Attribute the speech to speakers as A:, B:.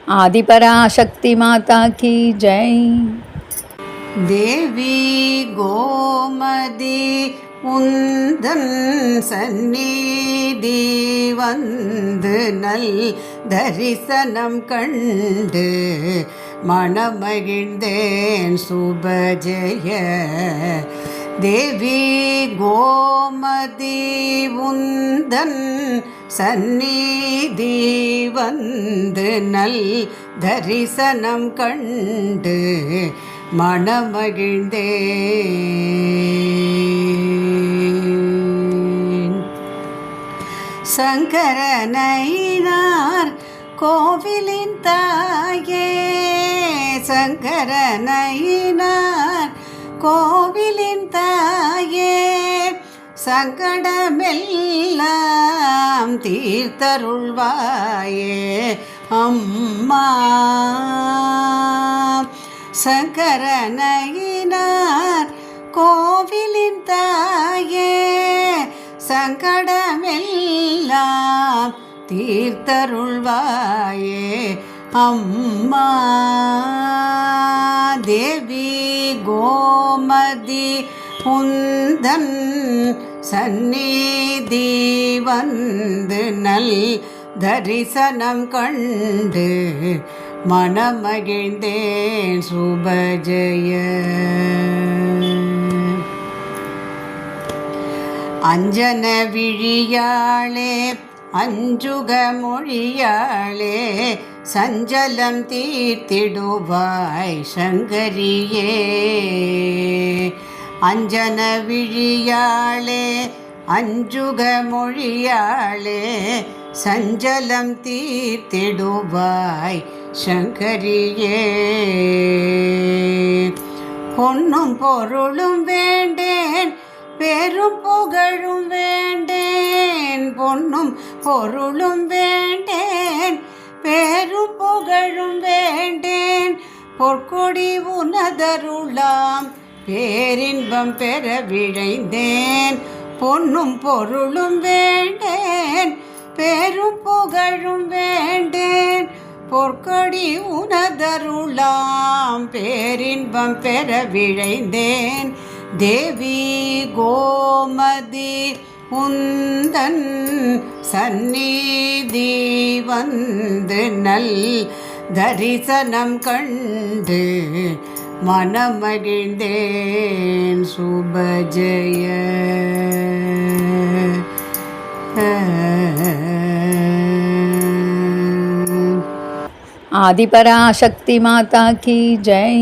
A: आदिपराशक्ति माता की जय।
B: देवी गोमதி உந்தன் சந்நிதி வந்து நல் தரிசனம் கண்டு மனமகிழ்ந்தேன் சுபஜய. தேவி கோமதி உந்தன் சந்நிதி வந்து நல் தரிசனம் கண்டு மனமகிழ்ந்தேன். சங்கரனையினார் கோவிலின் தாயே, சங்கரனையினார் கோவிலின் தாயே, சங்கடமெல்லாம் தீர்த்தருள்வாயே அம்மா. சங்கரனையினார் கோவிலின் தாயே, சங்கடமெல்லாம் தீர்த்தருள்வாயே அம்மா. தேவி கோமதி உந்தன் சந்நிதி வந்து நல் தரிசனம் கண்டு மனமகிழ்ந்தேன் சுபஜய. அஞ்சன விழியாளே அஞ்சுக மொழியாளே, சஞ்சலம் தீர்த்திடுவாய் சங்கரியே. அஞ்சன விழியாளே அஞ்சுக மொழியாளே, சஞ்சலம் தீர்த்திடுவாய் சங்கரியே. பொன்னும் பொருளும் வேண்டேன் பெரும் புகழும் வேண்டேன், பொன்னும் பொருளும் வேண்டேன் பெரும் புகழும் வேண்டேன். பொற்கொடி உனதருளாம் பேரின்பம் பெற விழைந்தேன். பொன்னும் பொருளும் வேண்டேன் பெரும் புகழும் வேண்டேன். பொற்கொடி உனதருளாம் பேரின்பம் பெற விழைந்தேன். தேவி கோமதி உந்தன் சந்நிதி வந்து நல் தரிசனம் கண்டு மனமகிழ்ந்தேன் சுபஜய.
A: आदिपराशक्ति माता की जय।